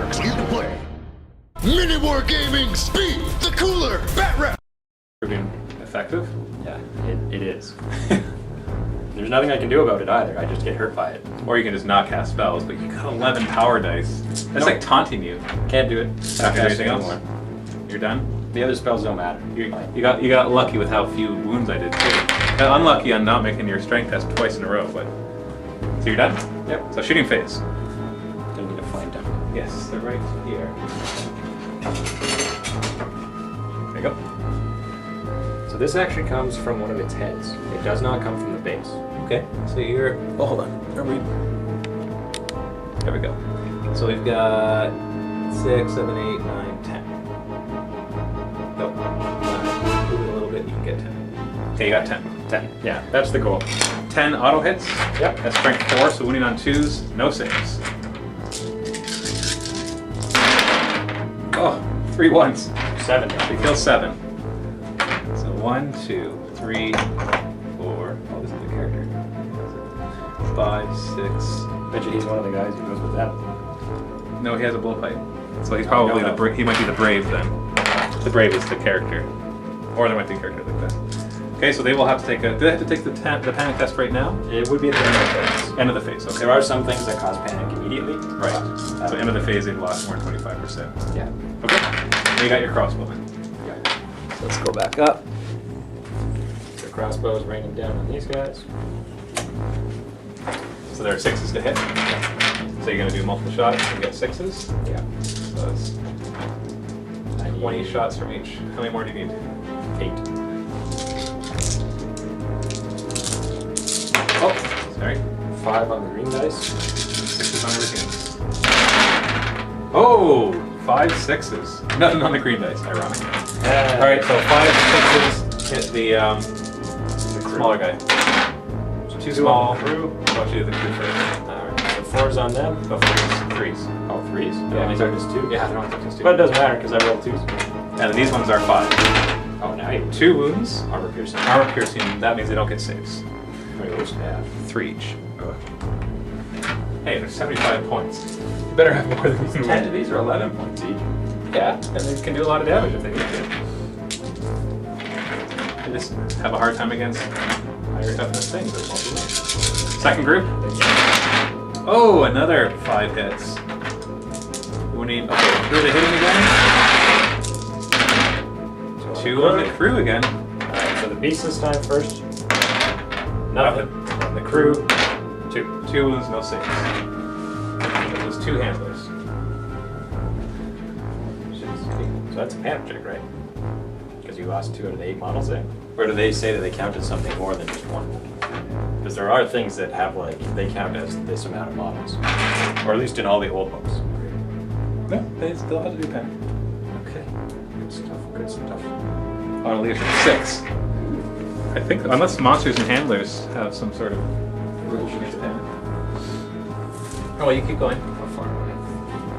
works. You can play. MiniWarGaming Speed the Cooler Batrep. Proving effective? Yeah, it is. There's nothing I can do about it either. I just get hurt by it. Or you can just not cast spells, but you got 11 power dice. That's like taunting you. Can't do it. Not gonna do anything else. You're done? The other spells don't matter. You got lucky with how few wounds I did too. Got unlucky on not making your strength test twice in a row, but so you're done? Yep. So shooting phase. Gonna need to find them. Yes, they're right here. There you go. So this actually comes from one of its heads. It does not come from the base. Okay. So you're. Oh, hold on. There we go. So we've got 6, 7, 8, 9, 10. Nope. Move it a little bit. You can get 10. Okay, you got 10. 10. Yeah, that's the goal. 10 auto hits. Yep. That's strength 4, so wounding on 2s, no saves. Oh, 3 ones. 7. They kill 7. So 1, 2, 3, 4. Oh, this is the character. 5, 6. Bet you he's one of the guys who goes with that. No, he has a blowpipe. So he's probably he might be the brave then. The brave is the character. Or there might be a character like that. Okay, so they will have to take a. Do they have to take the panic test right now? It would be at the end of the phase. End of the phase, okay. There are some things that cause panic immediately. Right. So end of the phase, they've lost more than 25%. Yeah. Okay. Now you got your crossbow then. Yeah. So let's go back up. The crossbow is raining down on these guys. So there are 6s to hit. So you're going to do multiple shots and get 6s. Yeah. So it's 20 shots from each. How many more do you need? 8. Oh, sorry. 5 on the green dice. 6s on everything. Oh, 5 6s. Nothing on the green dice, ironic. All right, so 5 6s hit the smaller guy. Too small. Crew. I'll shoot the crew first. Alright. The 4's on them. Oh, 3s. Oh, 3's? They Yeah. only took us 2? Yeah, they're only took us 2. But it doesn't matter because I rolled 2's. And these ones are 5. Oh, now you 2 wounds. armor piercing. Armor piercing, that means they don't get saves. Wait, which half? 3 each. Hey, there's 75 points. You better have more than these. 10 of these are 11 points each. Yeah, and they can do a lot of damage if they need to. They just have a hard time against higher toughness things. Second group. Oh, another 5 hits. Wounding. Okay, who are they hitting again? 2 on the crew again. Alright, so the beast this time first. Nothing. And the crew, 2. 2 wounds, no saves. It was 2 handlers. So that's a panic check, right? Because you lost 2 out of the 8 models there? Or do they say that they count as something more than just 1? Because there are things that have, like, they count as this amount of models. Or at least in all the old books. No, they still have to do panic. Okay. Good stuff, good stuff. On leadership 6. I think, unless monsters and handlers have some sort of rules against panic. Oh, well, you keep going. How far away?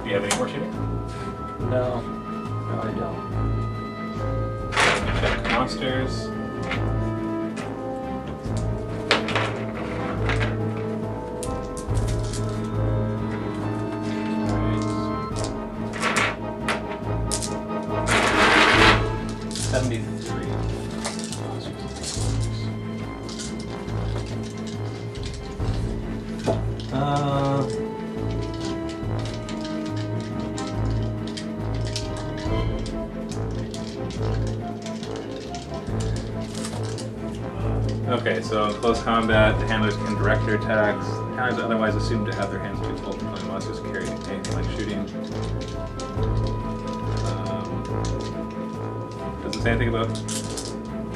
Do you have any more shooting? No. No, I don't. Check monsters. Alright. 73. Okay, so in close combat, the handlers can direct their attacks. The handlers are otherwise assumed to have their hands too full to play monsters carry anything like shooting. Does it say anything about...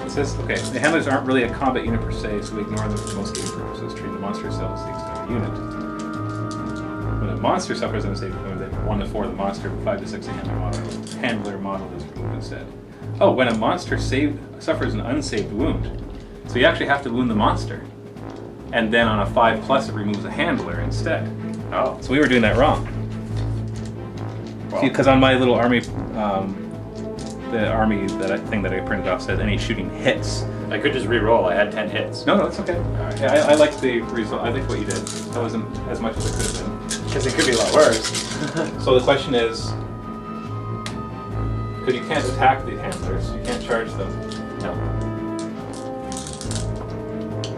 It says, okay, the handlers aren't really a combat unit per se, so we ignore them for most game purposes, treating the monster itself as the extended unit. When a monster suffers an unsaved wound, then 1 to 4 the monster, 5 to 6 the handler model is removed instead. Oh, when a monster suffers an unsaved wound, so you actually have to wound the monster. And then on a 5+ it removes a handler instead. Oh. So we were doing that wrong. Because on my little army, the army thing that I printed off says any shooting hits. I could just re-roll. I had 10 hits. No, that's okay. All right. Yeah, I liked the result. I liked what you did. That wasn't as much as it could have been. Because it could be a lot worse. So the question is, because you can't attack the handlers, you can't charge them. No.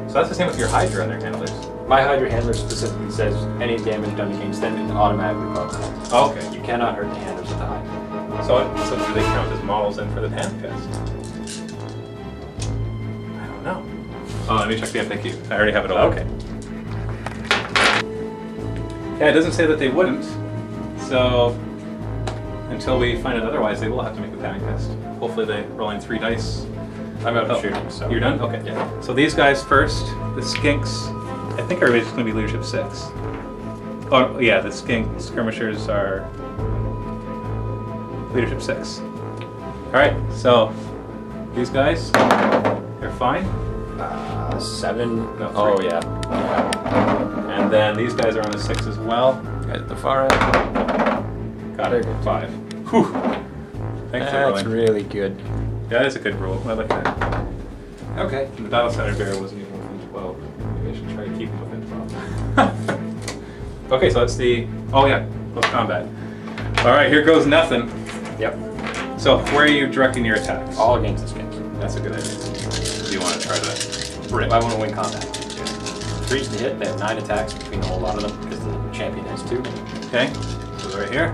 So that's the same with your Hydra and their handlers. My Hydra handler specifically says any damage done against them is automatically covered. Oh, okay. You cannot hurt the handlers with the Hydra. So do they count as models then for the hand test? I don't know. Oh, let me check the FAQ. I already have it all. Okay. Yeah, it doesn't say that they wouldn't. So until we find out otherwise, they will have to make the panic test. Hopefully they rolling 3 dice. I'm out of shooting, so. You're done? Okay. Yeah. So these guys first, the skinks, I think everybody's just going to be leadership 6. Oh, yeah, the skink skirmishers are leadership 6. Alright, so these guys, they're fine. 7. No, 3. Oh, yeah. And then these guys are on a 6 as well. Guys at the far end. Got it. 5. Whew. Thanks for That's rolling. really good. Yeah, that's a good roll. I like that. Okay. The Battle Center Bear wasn't even within 12. Maybe I should try to keep him within 12. Okay, so that's the... Oh yeah, close combat. Alright, here goes nothing. Yep. So, where are you directing your attacks? All against the skins. That's a good idea. Do you want to try to rip? I want to win combat. 3's to hit. They have 9 attacks between a whole lot of them because the champion has 2. Okay, so right here.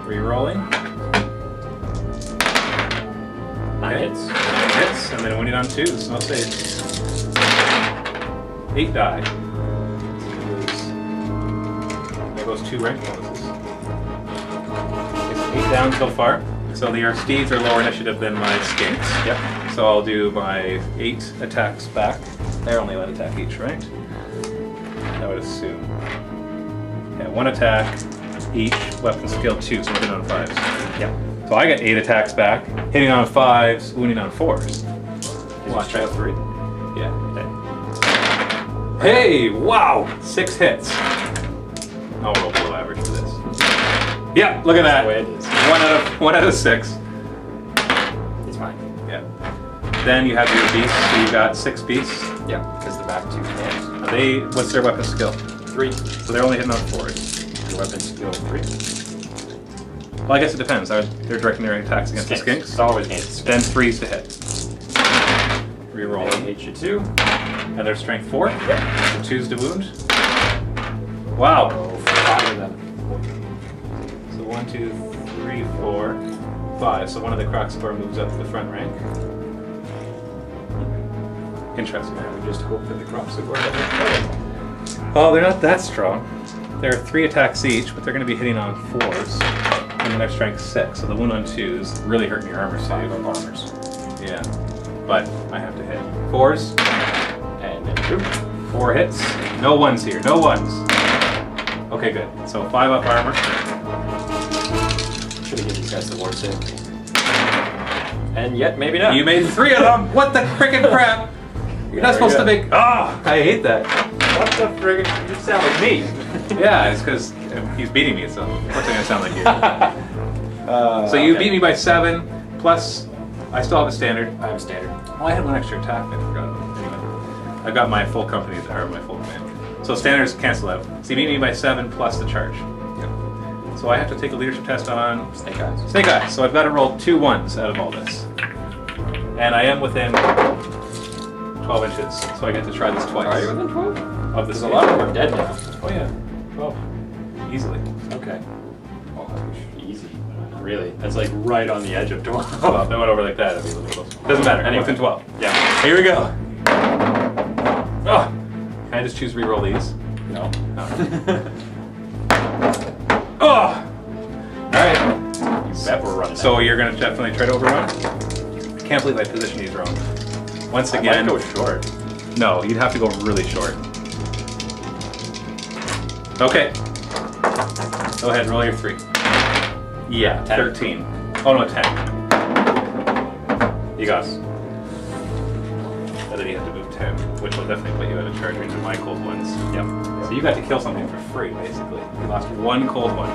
Re-rolling. 9 hits. 9 hits, and then winning on 2s. No saves. 8 die. There goes 2 rank bonuses. Okay, so 8 down so far. So your steeds are lower initiative than my skinks. Yep. So I'll do my 8 attacks back. They're only 1 attack each, right? I would assume. Yeah, 1 attack each, weapon skill 2, so we're hitting on 5s. Yep. So I get 8 attacks back, hitting on 5s, wounding on 4s. Watch out 3. Yeah. Hey, wow! 6 hits. I'll roll below average for this. Yeah, look at that. That's the way it is. 1 out of 6. He's fine. Yeah. Then you have your beasts. So you got 6 beasts. Yep. Because the back 2 hands. What's their weapon skill? 3. So they're only hitting on 4s. Your weapon skill 3. Well, I guess it depends. They're directing their attacks against the skinks. It's always against the Then skinks. 3s to hit. Reroll. They hit you 2. And their strength 4. Yep. So 2s to wound. Wow. Oh, 5 of them. So 1, 2, 3, 4, 5. So one of the Croxspore moves up to the front rank. Interesting. And we just hope that the crops are going Oh, they're not that strong. There are 3 attacks each, but they're going to be hitting on 4s. And then their strength 6. So the wound on 2s really hurting your armor save. armors. Yeah. But I have to hit. 4s. And then 2. 4 hits. No 1s here. No 1s. Okay, good. So 5 up armor. Should have given these guys the ward save. And yet, maybe not. You made 3 of them! What the frickin' crap! You're not There we supposed to go. make... Ah! I hate that. What the friggin'? You sound like me. Yeah, it's because he's beating me, so of course I'm gonna sound like you. So you beat me by 7, plus I still have a standard. I have a standard. Oh, I had 1 extra attack, I forgot. Anyway, I've got my full company, or my full command. So standards cancel out. So you beat me by 7 plus the charge. Yep. So I have to take a leadership test on Snake eyes. Snake Eyes. So I've got to roll 2 1s out of all this. And I am within 12 inches, so I get to try this twice. Are you within 12? Of this There's a lot of them are dead now. Oh yeah, 12. Easily. Okay. Oh, easy. Really? That's like right on the edge of 12. Well, if I went over like that, it'd be a little close. Doesn't matter. Anyway. Within 12. Yeah. Here we go. Oh, can I just choose reroll these? No. Oh! Alright. You bet we're running. So you're going to definitely try to overrun? I can't believe I positioned these wrong. Once I again. might go short. No, you'd have to go really short. Okay. Go ahead, roll your 3. Yeah, 10. 13. Oh no, 10. You got it. And then you have to move 10, which will definitely put you out of charge range of my cold ones. Yep. So you got to kill something for free, basically. You lost 1 cold one.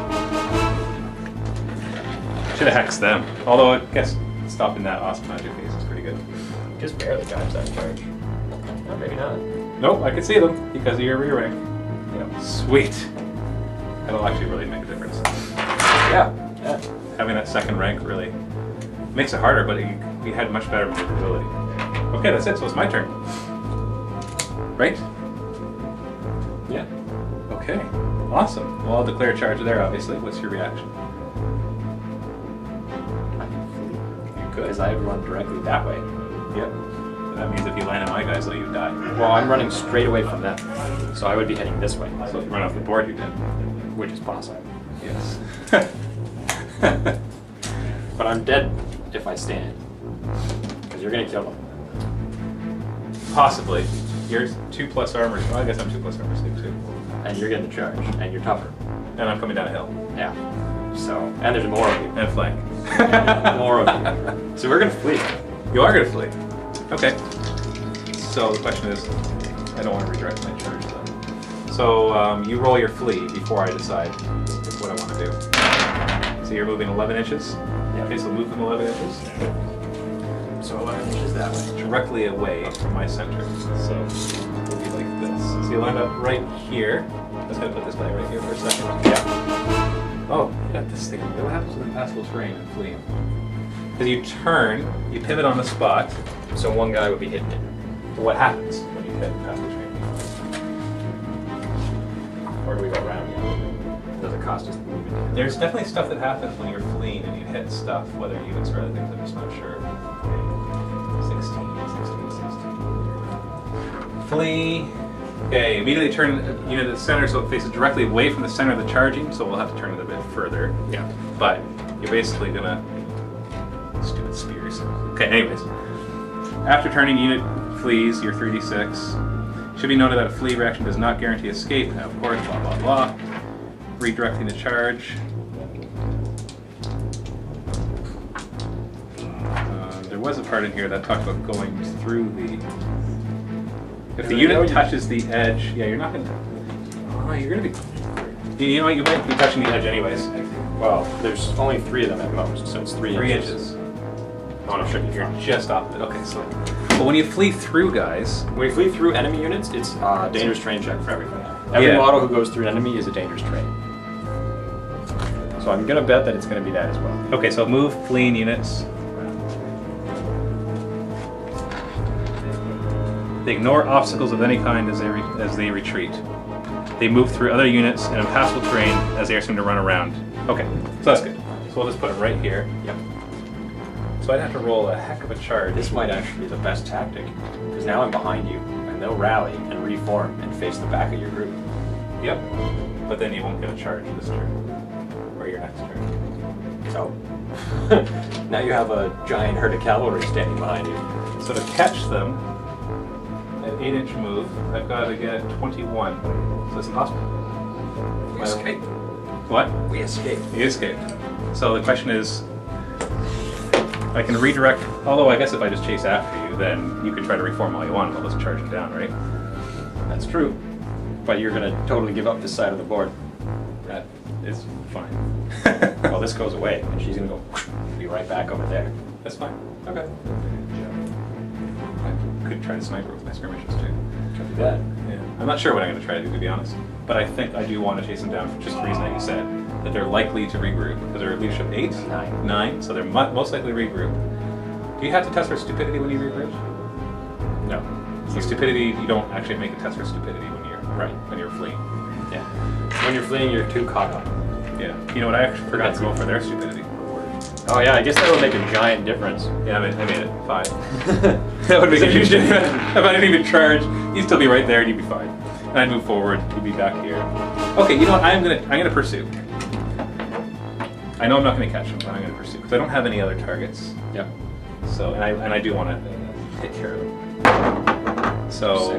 Should have hexed them. Although I guess stopping that awesome magic phase is pretty good. Just barely got that charge. No, maybe not. Nope, I can see them because of your rear rank. Yep. Sweet. That'll actually really make a difference. Yeah. Yeah. Having that second rank really makes it harder, but you had much better maneuverability. Okay, that's it. So it's my turn. Right? Yeah. Okay. Awesome. Well, I'll declare a charge there, obviously. What's your reaction? I can flee. You could. Because I run directly that way. Yep. That means if you land on my guys, though, you die. Well, I'm running straight away from them. So I would be heading this way. So if you run off the board, you did. Which is possible. Yes. But I'm dead if I stand. Because you're going to kill them. Possibly. You're 2+ armor. Well, I guess I'm 2+ armor sleep too. And you're getting the charge. And you're tougher. And I'm coming down a hill. Yeah. So, and there's more of you. And flank. More of you. So we're going to flee. You are going to flee. Okay. So the question is, I don't want to redirect my charge though. So you roll your flee before I decide what I want to do. So you're moving 11 inches? Yeah. Okay, so move them 11 inches. So 11 inches that way. Directly away from my center. So it'll be like this. So you line up right here. I'm just going to put this guy right here for a second. Yeah. Oh, you got this thing. What happens with impassable terrain and fleeing? Because you turn, you pivot on the spot. So one guy would be hitting it. What happens when you hit impassable terrain? Or do we go around? Does it cost us movement? There's definitely stuff that happens when you're fleeing and you hit stuff, whether units or other things, I'm just not sure. 16. Flee. Okay, immediately turn unit at the center so it faces directly away from the center of the charging, so we'll have to turn it a bit further. Yeah. But you're basically gonna... Stupid spears. Okay, anyways. After turning, unit flees, you're 3d6. Should be noted that a flee reaction does not guarantee escape. Now, of course, blah, blah, blah. Redirecting the charge. There was a part in here that talked about going through the... If the unit touches the edge... Yeah, you're not going to... Oh, you're going to be... You know what? You might be touching the edge anyways. Well, there's only 3 of them at most, so it's 3 inches. Oh, no, sure. You're just off it. Okay, so... But when you flee through, guys... When you flee through enemy units, it's a dangerous terrain check for everything. Every model who goes through an enemy is a dangerous terrain. So I'm going to bet that it's going to be that as well. Okay, so move fleeing units. They ignore obstacles of any kind as they retreat. They move through other units and impassable terrain as they are seen to run around. Okay, so that's good. So we'll just put it right here. Yep. So I'd have to roll a heck of a charge. This might actually be the best tactic, because now I'm behind you, and they'll rally and reform and face the back of your group. Yep. But then you won't get a charge this turn. Or your next turn. So, now you have a giant herd of cavalry standing behind you. So to catch them, at 8-inch move, I've got to get 21. So it's impossible. We escaped. What? We escaped. You escaped. So the question is, I can redirect, although I guess if I just chase after you, then you could try to reform all you want, I'll just charge them down, right? That's true. But you're going to totally give up this side of the board. That is fine. Well, this goes away, and she's going to go be right back over there. That's fine. Okay. I could try to sniper with my skirmishes too. Could do that. Yeah. I'm not sure what I'm going to try to do, to be honest. But I think I do want to chase them down for just the reason that you said. That they're likely to regroup. Because they're leadership 8? 9. So they're most likely to regroup. Do you have to test for stupidity when you regroup? No. So stupidity, you don't actually make a test for stupidity when you're when you're fleeing. Yeah. When you're fleeing, you're too caught up. Yeah. You know what? I actually forgot to go for their stupidity. Oh yeah, I guess that would make a giant difference. Yeah, I made it 5. That would make a huge difference. If I didn't even charge, you'd still be right there and you'd be fine. And I'd move forward, you'd be back here. Okay, you know what? I'm gonna pursue. I know I'm not gonna catch them, but I'm gonna pursue because I don't have any other targets. Yep. So and I do want to take care of them. So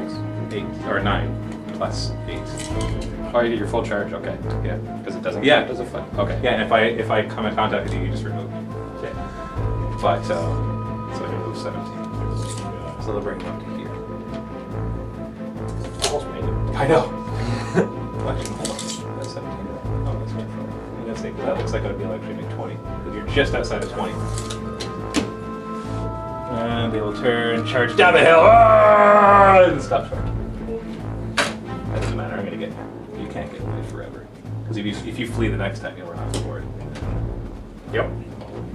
6. 8 or 9 plus 8. Oh, you get your full charge. Okay. Yeah. Because it doesn't. Yeah. It doesn't fight. Okay. Yeah, and if I come in contact with you, you just remove. Okay. But so I can move 17. So they'll bring them up to here. Almost made it. I know. Well, actually, hold on. That's 17. Oh, that's too far. That's eight, but that looks like it would be actually make 20 because you're just outside of 20. And they will turn, charge down the hill, and stop charging. That doesn't matter. I'm gonna get. You can't get away forever. Because if you flee the next time, you'll run off the board. Yep.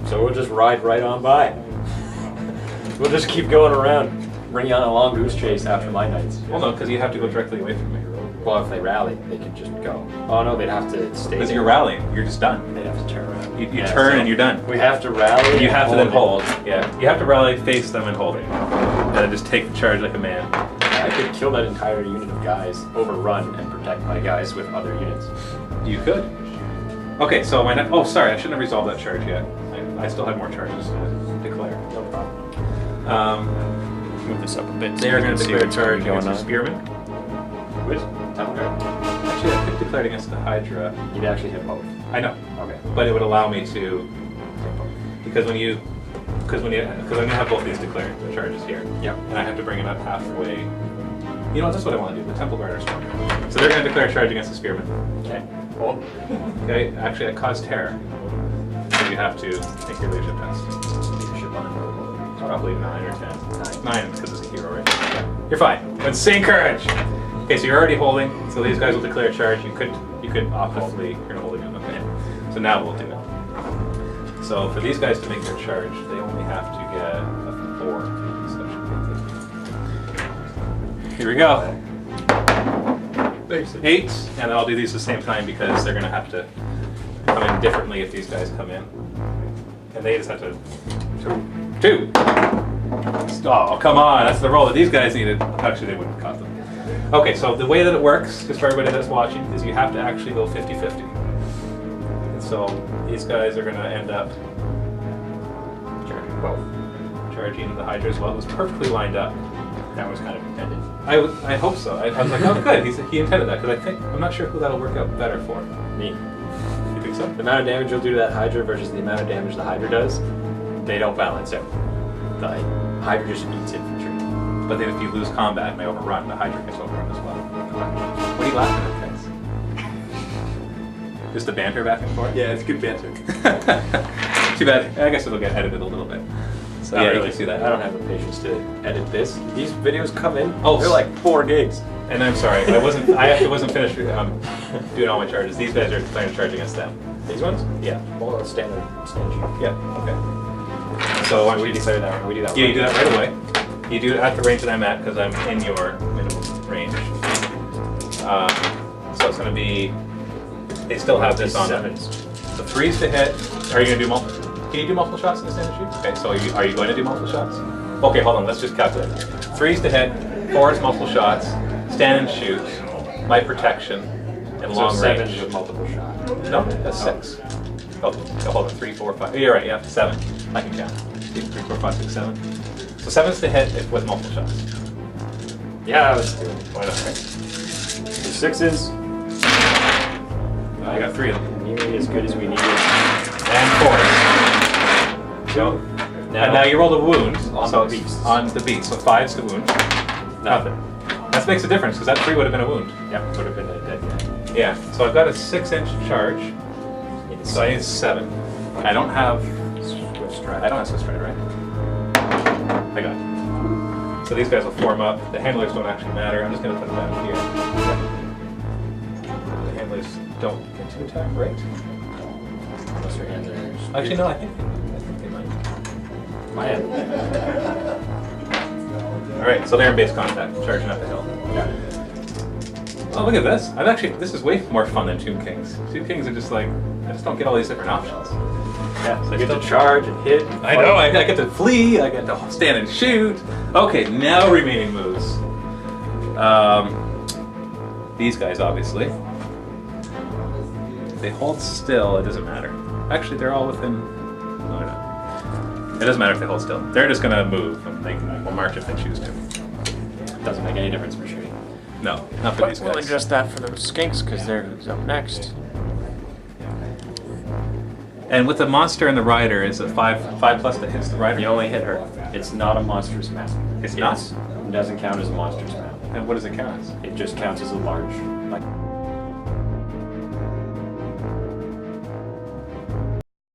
So we'll just ride right on by. We'll just keep going around, bring you on a long goose chase after my knights. Well, no, because you have to go directly away from me. Well, if they rally, they could just go. Oh no, they'd have to stay. Because there. you're rallying, you're just done. They'd have to turn around. You turn and you're done. We have to rally. You have to then hold. it. Yeah, you have to rally, face them, and hold it, and then just take the charge like a man. I could kill that entire unit of guys, overrun, and protect my guys with other units. You could. Okay, so my oh, sorry, I shouldn't have resolved that charge yet. I still have more charges to declare. No problem. Move this up a bit. They are going to see declare what's charge going against the on. spearmen. Which? Temple guard. Actually, I could declare it against the Hydra. You'd actually hit both. I know, Okay. but it would allow me to, because when you have both these declared charges here, Yep. and I have to bring it up halfway. You know what? That's what I want to do. The Temple Guard are stronger, so they're going to declare charge against the spearmen. Okay. Hold. Okay, actually, it caused terror, so you have to make your leadership test. Leadership on Probably 9 or 10. 9 because it's a hero, right? Yeah. You're fine. Insane courage. Okay, so you're already holding. So these guys will declare charge. You could opt to flee. You're not holding them. Okay. So now we'll do it. So for these guys to make their charge, they only have to get a 4. So here we go. 8, and I'll do these at the same time because they're going to have to come in differently if these guys come in, and they just have to. 2. Oh, come on, that's the roll that these guys needed. Actually, they wouldn't have caught them. Okay, so the way that it works, just for everybody that's watching, is you have to actually go 50-50. And so these guys are going to end up charging the Hydra as well. It was perfectly lined up. That was kind of intended. I hope so. I was like, oh good, he intended that, because I'm not sure who that'll work out better for. Me. You think so? The amount of damage you'll do to that Hydra versus the amount of damage the Hydra does, they don't balance out. The Hydra just eats infantry. But then if you lose combat and may overrun, the Hydra gets overrun as well. What are you laughing at, guys? Just the banter back and forth? Yeah, it's good banter. Too bad. I guess it'll get edited a little bit. So yeah, really you can see that. I don't have the patience to edit this. These videos come in. Oh, they're like 4 gigs. And I'm sorry, I wasn't finished doing all my charges. These guys are planning to charge against them. These ones? Yeah. Well, it's standard sheet. Yeah. Okay. So why don't We you declare that. We do that. Yeah, you do that right away. You do it at the range that I'm at because I'm in your minimum range. So it's going to be. They still have this on them. So 3's to hit. Are you going to do multiple? Can you do multiple shots in the standard shoot? Okay. So are you going to do multiple shots? Okay, hold on. Let's just calculate. 3's to hit. 4 is multiple shots. Stand and shoot. Light protection. And long so 7 range. with multiple shot. No, that's 6. Oh, hold on. 3, 4, 5. You're right. Yeah, 7. I can count. 3, 4, 5, 6, 7. So 7's to hit if with multiple shots. Yeah, let's do it. Why not? Right? 6s. I got 3 of them. Nearly as good as we needed. And 4s. So, and now you roll the wound On so the beast. On the beast. So 5's to wound. Nothing. That makes a difference because that 3 would have been a wound. Yep, would have been a dead guy. Yeah. So I've got a 6-inch charge. So I need 7. I don't have. Swift stride. I don't have Swift Stride, right? I got it. So these guys will form up. The handlers don't actually matter. I'm just going to put them down here. The handlers don't get to attack, right? Unless your hands are... Actually, no, I think they might. My hand. Alright, so they're in base contact, charging up the hill. Yeah. Oh, look at this. This is way more fun than Tomb Kings. Tomb Kings are just like, I just don't get all these different options. Yeah, so I get to charge and hit. And I know, I get to flee, I get to stand and shoot. Okay, now remaining moves. These guys, obviously. If they hold still, it doesn't matter. Actually, they're all within... No, they're not. It doesn't matter if they hold still. They're just going to move, and they will march if they choose to. Doesn't make any difference for shooting. No, not for these We'll guys. adjust that for those skinks because they're up next. And with the monster and the rider, is a 5 plus that hits the rider? You only hit her. It's not a monstrous map. It's not? It doesn't count as a monstrous map. And what does it count as? It just counts as a large, like